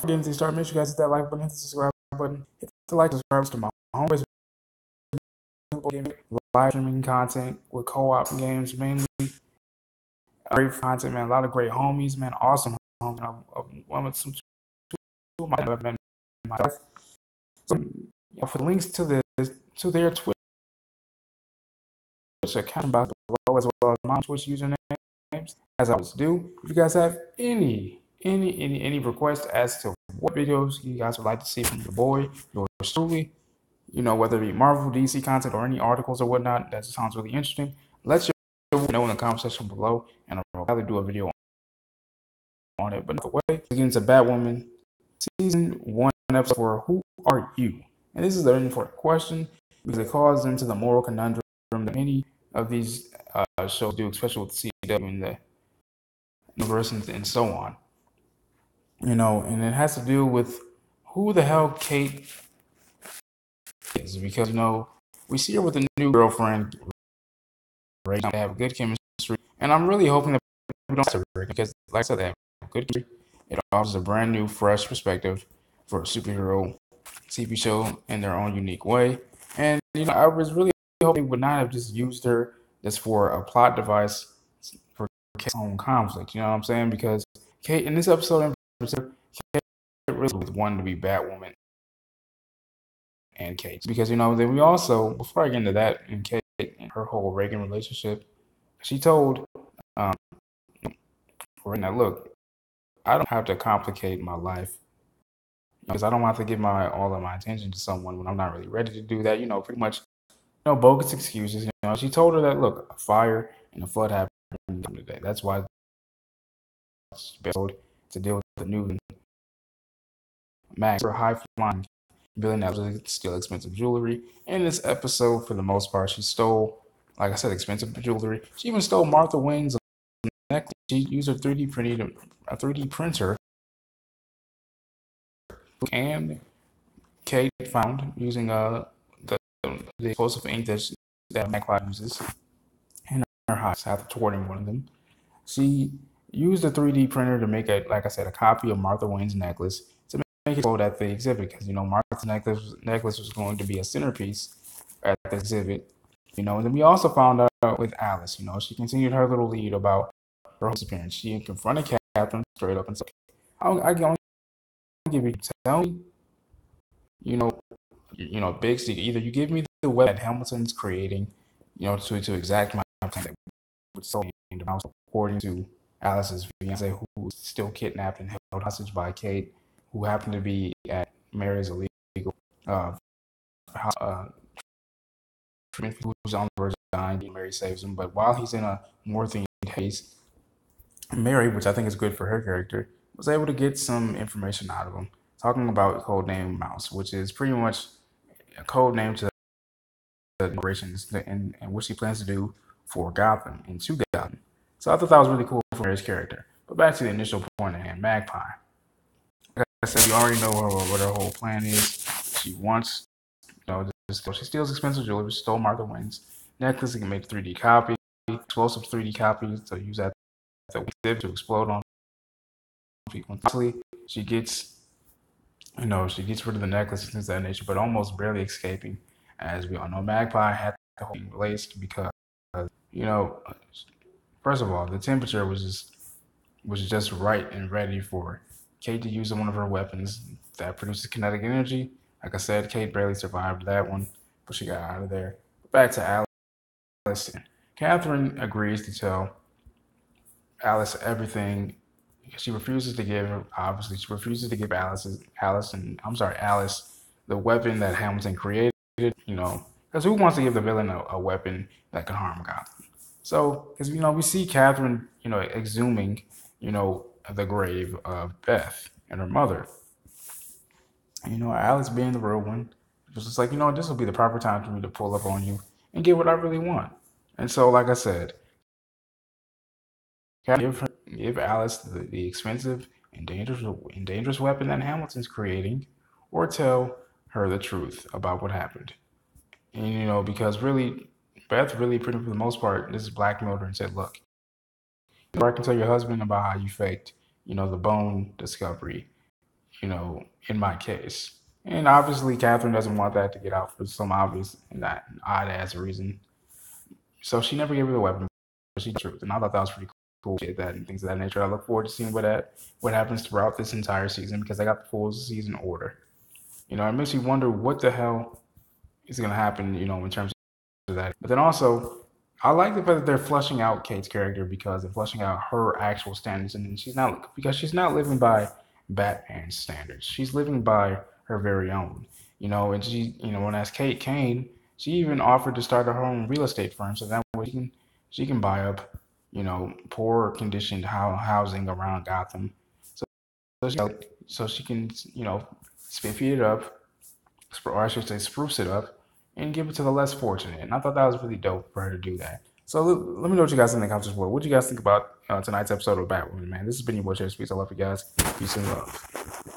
Getting to start, make sure you guys hit that like button, hit the subscribe button, hit the like, subscribe to my home gaming, live streaming content with co-op games mainly. Great content, man. A lot of great homies, man. Awesome homies. One with some two of my life. So, for the links to their Twitch account about below, as well as my Twitch usernames, as I always do. If you guys have any requests as to what videos you guys would like to see from your boy, yours truly, whether it be Marvel, DC content, or any articles or whatnot, that sounds really interesting, let you know in the comment section below, and I'll probably do a video on it. But anyway, way, get into Batwoman season 1 episode 4. Who are you? And this is the very important question because it calls into the moral conundrum that many of these shows do, especially with CW and the universe and so on. And it has to do with who the hell Kate is, because we see her with a new girlfriend. Right now, they have good chemistry, and I'm really hoping that we don't have to, because, like I said, they have good chemistry. It offers a brand new, fresh perspective for a superhero TV show in their own unique way. And I was really hoping they would not have just used her just for a plot device for Kate's own conflict. You know what I'm saying? Because Kate, in this episode in particular, Kate really wanted to be Batwoman and Kate, because then we also, before I get into that, and Kate and her whole Reagan relationship, she told Reagan, look, I don't have to complicate my life, because I don't want to give all of my attention to someone when I'm not really ready to do that. Pretty much, bogus excuses. She told her that, look, a fire and a flood happened today. That's why it's to deal with the new Max, her high flying billionaire, steal expensive jewelry. In this episode, for the most part, she stole, like I said, expensive jewelry. She even stole Martha Wayne's necklace. She used a 3D printer, and Kate found using the explosive ink that Magpie uses in her house after thwarting one of them. She used a 3D printer to make a copy of Martha Wayne's necklace to make it show at the exhibit, because Martha's necklace was going to be a centerpiece at the exhibit. And then we also found out with Alice. She continued her little lead about her disappearance. She confronted Catherine straight up and said, "I can only give you tell me, big secret. Either you give me the web that Hamilton's creating, to exact my plan that was so according to Alice's fiance, who was still kidnapped and held hostage by Kate, who happened to be at Mary's illegal treatment, who's on the verge of dying. Mary saves him, but while he's in a more-themed haze, Mary, which I think is good for her character, was able to get some information out of him, talking about codename Mouse, which is pretty much a code name to the operations and what she plans to do for Gotham and to Gotham. So I thought that was really cool for Mary's character. But back to the initial point at hand, Magpie. Like I said, you already know what her whole plan is. She wants, she steals expensive jewelry, stole Martha Wayne's necklace, and can make a 3D copy, explosive 3D copies to use that to explode on people. She gets, she gets rid of the necklace and things of that nature, but almost barely escaping. As we all know, Magpie had the whole thing laced because, first of all, the temperature was just right and ready for Kate to use one of her weapons that produces kinetic energy. Like I said, Kate barely survived that one, but she got out of there. Back to Alice. Catherine agrees to tell Alice everything. She refuses to give Alice the weapon that Hamilton created, because who wants to give the villain a weapon that can harm Gotham? So, because, we see Catherine, exhuming, the grave of Beth and her mother. And, Alice being the real one, was just like, this will be the proper time for me to pull up on you and get what I really want. And so, like I said, give Alice the expensive and dangerous weapon that Hamilton's creating, or tell her the truth about what happened. And, because really, Beth really, pretty for the most part, this is blackmailed her and said, look, I can tell your husband about how you faked, the bone discovery, in my case. And obviously, Catherine doesn't want that to get out for some obvious and that odd ass reason. So she never gave her the weapon. But she truth, and I thought that was pretty cool. That and things of that nature. I look forward to seeing what happens throughout this entire season because I got the full season order. It makes me wonder what the hell is going to happen. In terms of that. But then also, I like the fact that they're fleshing out Kate's character because they're fleshing out her actual standards, and she's not living by Batman's standards. She's living by her very own. And when as Kate Kane, she even offered to start her own real estate firm, so that way she can buy up, poor conditioned housing around Gotham, so she can spiffy it up, or I should say spruce it up, and give it to the less fortunate. And I thought that was really dope for her to do that. So let me know what you guys think in the comments below. What do you guys think about tonight's episode of Batwoman, man? This has been your boy Shafferspeeks. I love you guys. Peace and love.